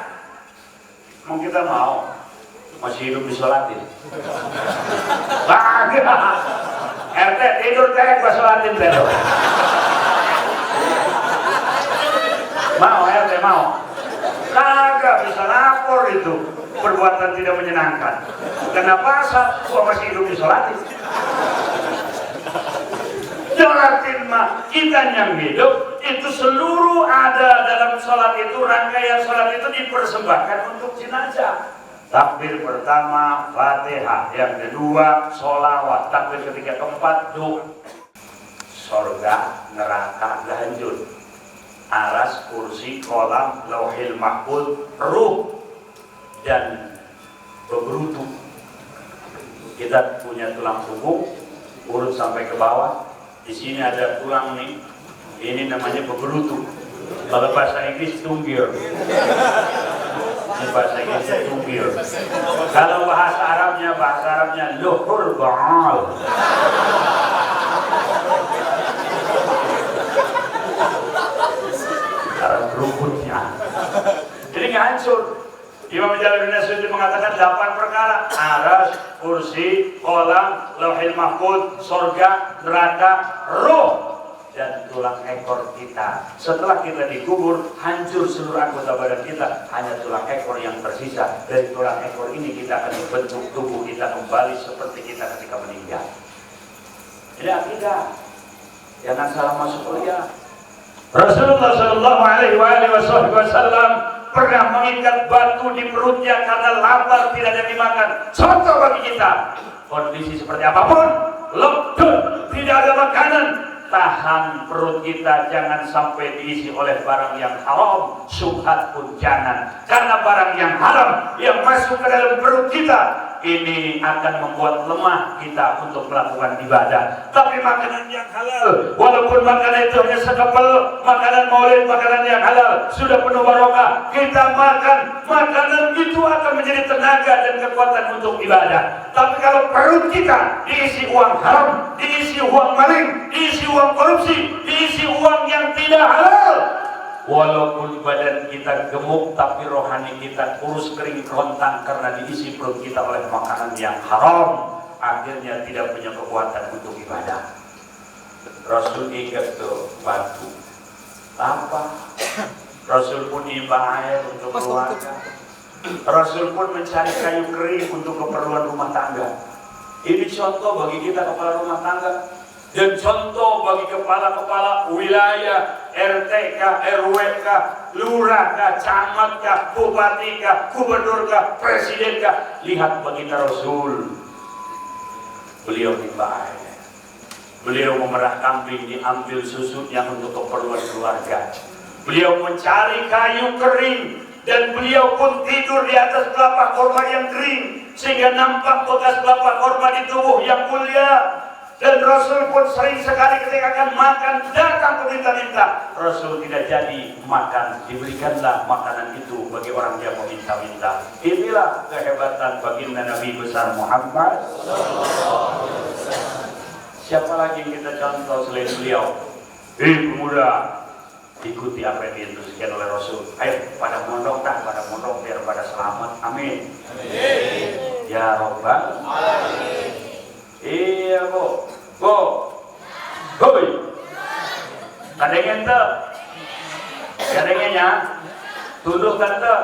Mau kita mau masih hidup disolatin? Kagak. RT tidur kayak gua sholatin betul. Mau RT mau? Kagak bisa lapor itu perbuatan tidak menyenangkan. Kenapa gua masih hidup disolatin? Sholatin mah kita yang hidup itu seluruh ada dalam sholat itu, rangkaian sholat itu dipersembahkan untuk jenazah. Takbir pertama Fatihah, yang kedua sholawat, takbir ketiga keempat doa. Sorga, neraka, lanjut aras, kursi, kolam, lauhil mahfuz, ruh dan beberutu. Kita punya tulang punggung urut sampai ke bawah. Di sini ada tulang nih, ini namanya beberutu. Kalau bahasa Inggris tunggir. Bahasa Inggrisnya tunggir. Kalau bahasa Arabnya luhur ba'al. Rumputnya. Jadi nggak hancur. Imam Jalaluddin Suyuti mengatakan 8 perkara: aras, kursi, kolam, lauhil mahfuz, sorga, neraka, roh, dan tulang ekor kita. Setelah kita dikubur, hancur seluruh anggota badan kita, hanya tulang ekor yang tersisa. Dari tulang ekor ini kita akan membentuk tubuh kita kembali seperti kita ketika meninggal. Ini akidah. Jangan salah masuk kuliah. Rasulullah Shallallahu Alaihi Wasallam pernah mengikat batu di perutnya karena lapar, tidak ada dimakan. Contoh bagi kita, kondisi seperti apapun, lockdown, tidak ada makanan, tahan perut kita, jangan sampai diisi oleh barang yang haram. Syubhat pun jangan, karena barang yang haram yang masuk ke dalam perut kita ini akan membuat lemah kita untuk melakukan ibadah. Tapi makanan yang halal, walaupun makanan itu hanya sekepel, makanan maulid, makanan yang halal sudah penuh barokah, kita makan, makanan itu akan menjadi tenaga dan kekuatan untuk ibadah. Tapi kalau perut kita diisi uang haram, diisi uang maling, diisi uang korupsi, diisi uang yang tidak halal, walaupun badan kita gemuk, tapi rohani kita kurus kering kerontang karena diisi perut kita oleh makanan yang haram, akhirnya tidak punya kekuatan untuk ibadah. Rasul ingat tuh batu apa? Rasul pun nimba air untuk keluarga. Rasul pun mencari kayu kering untuk keperluan rumah tangga. Ini contoh bagi kita kepala rumah tangga, dan contoh bagi kepala-kepala wilayah, RT-K, RW-K, lurah-K, camat-K, bupati-K, gubernur-K, presiden-K. Lihat baginda Rasul, beliau nimba air, beliau memerah kambing, diambil susunya untuk keperluan keluarga. Beliau mencari kayu kering, dan beliau pun tidur di atas kelapa korma yang kering, sehingga nampak bekas kelapa korma di tubuh yang mulia. Dan Rasul pun sering sekali ketika akan makan, datang meminta-minta. Rasul tidak jadi makan, diberikanlah makanan itu bagi orang yang meminta-minta. Inilah kehebatan baginda Nabi besar Muhammad. Siapa lagi yang kita contoh selain beliau? Pemuda, ikuti apa yang diinstruksikan oleh Rasul. Ayo pada mondok, biar pada selamat. Amin. Ya Rabbal Alamin. Iya bu, hoi, kadangnya ente, kadangnya tunduk kan ente,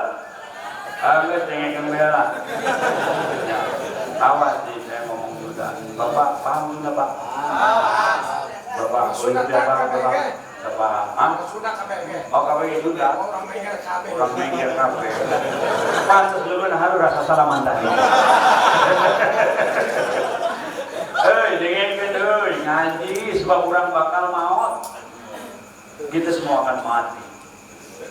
agak tengah kembali. Awas sih saya ngomong juga, bapak paham juga pak? Bapak, boleh bapak, sudah KPG. oh KPG juga, Orang mikir KPG. orang mikir KPG. Pantas dulu harus rasa salaman tadi. Dengan ngaji sebab orang bakal maut. Kita semua akan mati.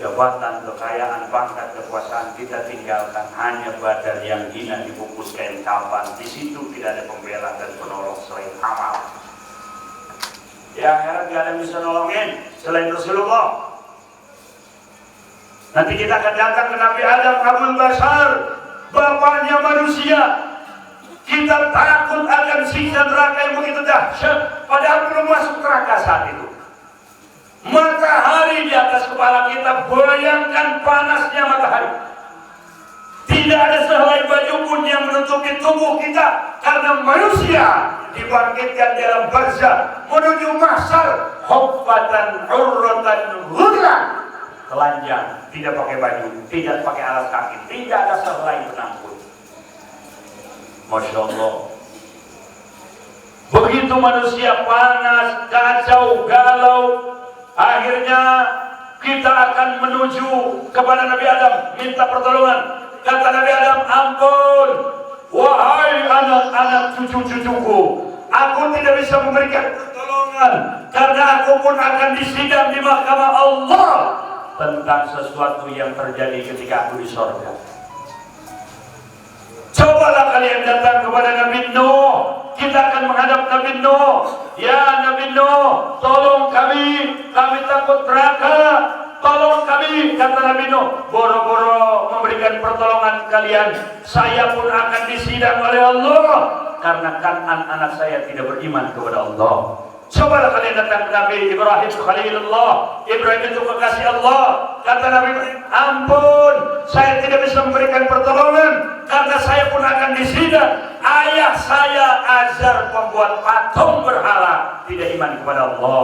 Jabatan, kekayaan, pangkat, kekuasaan kita tinggalkan, hanya badan yang hina dibungkus kain kafan. Di situ tidak ada pembela dan penolong selain amal. Ya akhirat gak ada yang bisa nolongin selain Rasulullah. Nanti kita akan datang ke Nabi Adam Abul Bashar, bapaknya manusia. Kita takut akan siksa neraka yang begitu dahsyat, padahal belum masuk neraka saat itu. Matahari di atas kepala kita, bayangkan panasnya matahari. Tidak ada sehelai baju pun yang menutupi tubuh kita, karena manusia dibangkitkan dalam barzah menuju mahsyar, huffatan urratan ghurran, telanjang, tidak pakai baju, tidak pakai alas kaki, tidak ada sehelai benang pun. Masya Allah. Begitu manusia panas, kacau, galau, akhirnya kita akan menuju kepada Nabi Adam, minta pertolongan. Kata Nabi Adam, ampun, wahai anak-anak cucu-cucuku, aku tidak bisa memberikan pertolongan karena aku pun akan disidang di mahkamah Allah tentang sesuatu yang terjadi ketika aku di sorga. Cobalah kalian datang kepada Nabi Nuh. Kita akan menghadap Nabi Nuh. Ya Nabi Nuh, tolong kami takut neraka. Tolong kami, kata Nabi Nuh. Boro-boro memberikan pertolongan kalian, saya pun akan disidang oleh Allah karena kan anak saya tidak beriman kepada Allah. Cobalah kalian datang ke Nabi Ibrahim Khalilullah. Ibrahim itu kekasih Allah. Kata Nabi Ibrahim, ampun, saya tidak bisa memberikan pertolongan karena saya pun akan disidang. Ayah saya Azar pembuat patung berhala, tidak iman kepada Allah.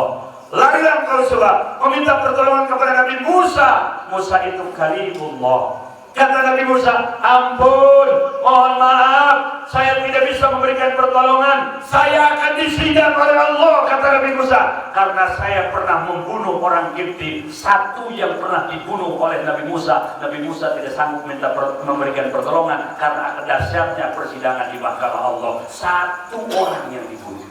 Larilah kau coba meminta pertolongan kepada Nabi Musa. Musa itu kalimullah. Kata Nabi Musa, ampun, mohon maaf, saya tidak bisa memberikan pertolongan. Saya akan disidang oleh Allah, kata Nabi Musa, karena saya pernah membunuh orang Kipti, satu yang pernah dibunuh oleh Nabi Musa. Nabi Musa tidak sanggup memberikan pertolongan karena dahsyatnya persidangan di mahkamah Allah. Satu orang yang dibunuh.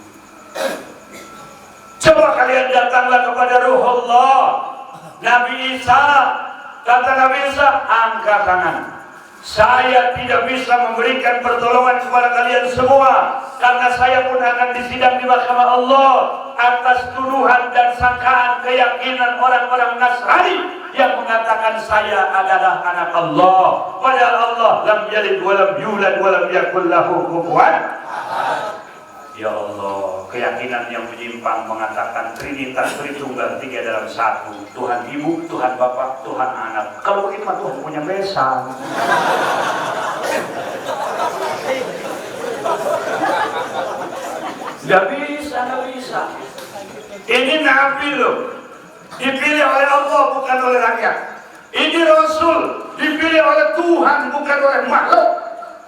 Coba kalian datanglah kepada Ruhullah, Nabi Isa. Kata Nabi Isa, angkat tangan. Saya tidak bisa memberikan pertolongan kepada kalian semua karena saya pun akan disidang di mahkamah Allah atas tuduhan dan sangkaan keyakinan orang-orang Nasrani yang mengatakan saya adalah anak Allah. Padahal Allah lam yalid wa lam yulad wa lam yakul lahu kufuwan ahad. Ya Allah, keyakinan yang menyimpang mengatakan Trinitas Tritunggal tiga dalam satu, Tuhan Ibu, Tuhan Bapa, Tuhan Anak. Kalau begitu mah Tuhan punya besan. Gak bisa. Ini Nabi loh, dipilih oleh Allah bukan oleh rakyat. Ini Rasul, dipilih oleh Tuhan bukan oleh makhluk.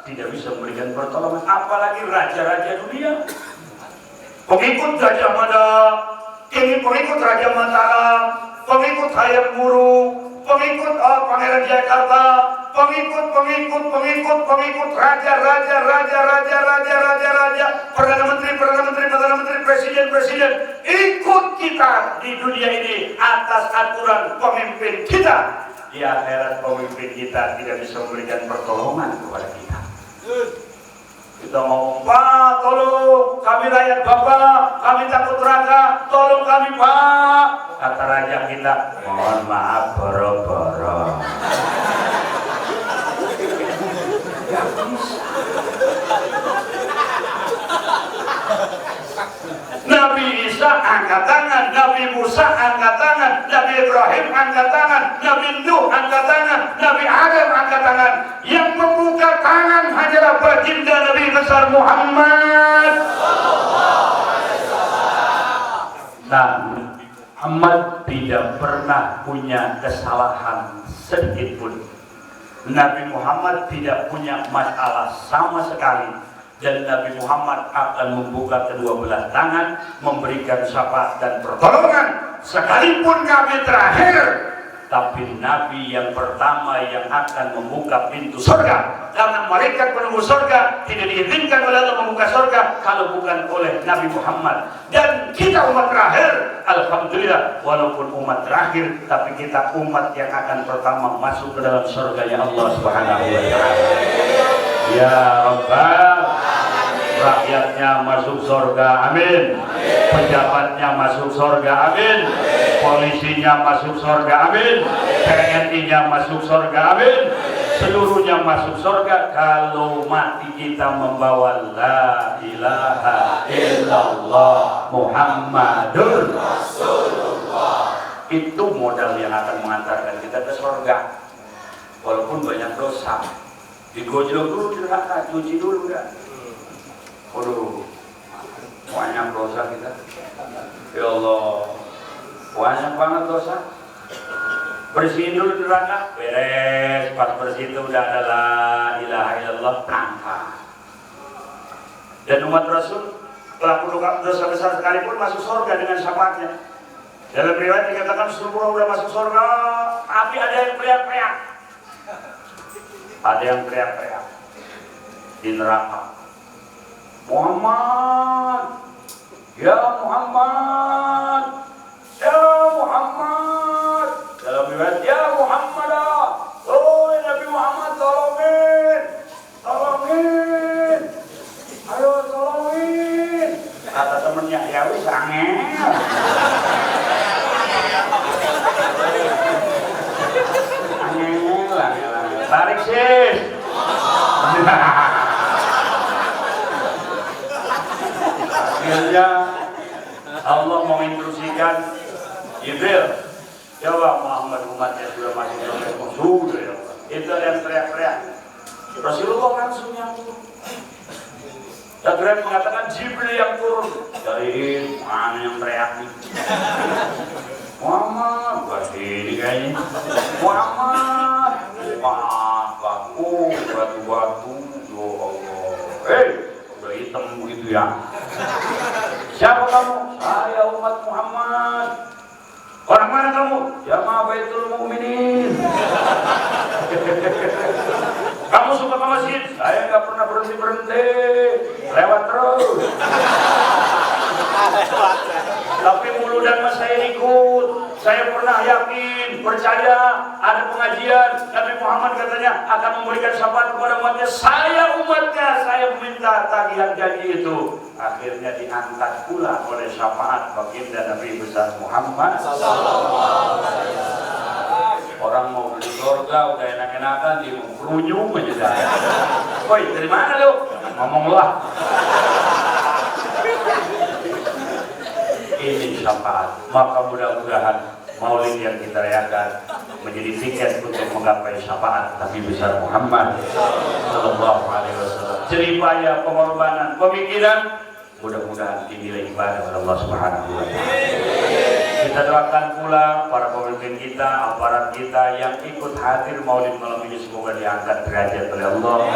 Tidak bisa memberikan pertolongan, apalagi raja-raja dunia. Pengikut Gajah Mada, ini pengikut Raja Mataram, pengikut Hayam Wuruk, pengikut Pangeran Jakarta, pengikut raja, perdana menteri, presiden, ikut kita di dunia ini atas aturan pemimpin kita. Di akhirat pemimpin kita tidak bisa memberikan pertolongan kepada kita. Kita ngomong, Pak, tolong kami rakyat Bapak, kami takut neraka, tolong kami Pak. Kata raja kita, mohon maaf boro-boro. Gak bisa. Nabi Isa angkat tangan, Nabi Musa angkat tangan, Nabi Ibrahim angkat tangan, Nabi Nuh angkat tangan, Nabi Adam angkat tangan. Yang membuka tangan hanyalah baginda Nabi besar Muhammad. Nabi Muhammad tidak pernah punya kesalahan sedikit pun. Nabi Muhammad tidak punya masalah sama sekali. Dan Nabi Muhammad akan membuka kedua belah tangan, memberikan syafaat dan pertolongan sekalipun Nabi terakhir, tapi Nabi yang pertama yang akan membuka pintu surga. Karena malaikat penunggu surga tidak diizinkan oleh Allah membuka surga kalau bukan oleh Nabi Muhammad. Dan kita umat terakhir, alhamdulillah, walaupun umat terakhir, tapi kita umat yang akan pertama masuk ke dalam surganya Allah Subhanahu wa Ta'ala. Ya Rabbal, rakyatnya masuk surga, amin. Pejabatnya masuk surga, amin. Polisinya masuk surga, amin. TNI-nya masuk surga, amin. Seluruhnya masuk surga kalau mati kita membawa la ilaha illallah Muhammadur Rasulullah. Itu modal yang akan mengantarkan kita ke surga. Walaupun banyak dosa, digojlok dulu di neraka, cuci dulu kan. Waduh, banyak dosa kita. Ya Allah, banyak banget dosa. Bersihin dulu di neraka, beres. Pas bersih itu udah ada la ilaha illallah, angkat. Dan umat Rasul pelaku dosa besar sekalipun masuk surga dengan syafaatnya. Dalam riwayat dikatakan seluruh udah masuk surga, tapi ada yang teriak-teriak. Ada yang teriak-teriak. di neraka. Muhammad, ya Muhammad, ya Muhammad. Dalam riwayat, ya Muhammad, oh Nabi Muhammad, tolongin, tolongin, ayo tolongin. Kata temennya, ya wis angel. Angel. Tarik sis. Akhirnya Allah menginstruksikan Jibril, coba Muhammad umatnya sudah masuk dalam sudah ya. Itu ada yang teriak-teriak. Rasulullah langsung nyambung. Jibril mengatakan Jibril yang turun. Dari mana yang teriak nih? Muhammad, buat ini kayaknya. Muhammad, batu-batu, ya Allah. Udah hitam begitu ya. Siapa kamu? Saya umat Muhammad. Orang mana kamu? Jamaah Baitul Mukminin. Kamu suka ke masjid? Saya nggak pernah berhenti, lewat terus. Tapi mulu dan mas saya ikut. Saya pernah yakin, percaya ada pengajian Nabi Muhammad katanya akan memberikan syafaat kepada umatnya. Saya umatnya, saya meminta tagihan janji itu. Akhirnya diangkat pula oleh syafaat baginda Nabi besar Muhammad. Orang mau beli surga udah enak-enakan, dia mau kerunyung aja dah. Woi, dari mana lu? Ngomonglah. Ini syafaat. Maka mudah-mudahan maulid yang kita rayakan menjadi tiket untuk menggapai syafaat Nabi besar Muhammad sallallahu alaihi wasallam. Jeripaya pengorbanan, pemikiran, mudah-mudahan dinilai ibadah oleh Allah Subhanahu wa taala. Kita doakan pula para pemimpin kita, aparat kita yang ikut hadir maulid malam ini, semoga diangkat derajat oleh Allah,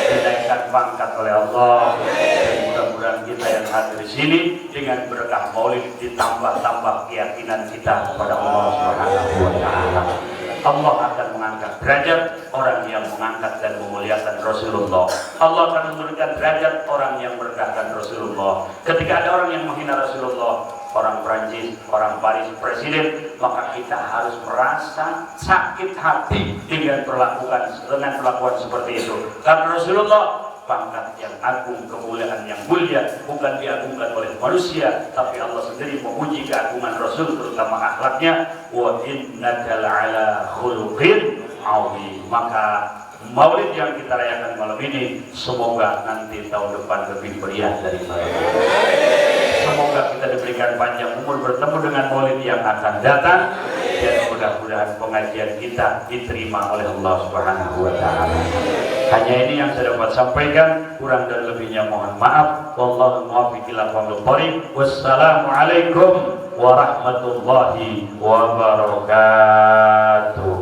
dinaikkan pangkat oleh Allah. Dan mudah-mudahan kita yang hadir di sini dengan berkah maulid ditambah-tambah keyakinan kita kepada Allah Subhanahu wa taala. Allah akan mengangkat derajat orang yang mengangkat dan memuliakan Rasulullah. Allah akan menurunkan derajat orang yang merendahkan Rasulullah. Ketika ada orang yang menghina Rasulullah, orang Prancis, orang Paris, presiden, maka kita harus merasa sakit hati dengan perlakuan seperti itu. Karena Rasulullah pangkat yang agung, kemuliaan yang mulia bukan diagungkan oleh manusia, tapi Allah sendiri memuji keagungan Rasul, terutama akhlaknya. Wa innaka la'ala khuluqin 'azim. Maka maulid yang kita rayakan malam ini semoga nanti tahun depan lebih meriah dari malam ini. Semoga kita diberikan panjang umur bertemu dengan maulid yang akan datang, dan mudah-mudahan pengajian kita diterima oleh Allah Subhanahu wa taala. Hanya ini yang saya dapat sampaikan, kurang dan lebihnya mohon maaf. Wallahu muwaffiq ila aqwamit thoriq. Wassalamualaikum warahmatullahi wabarakatuh.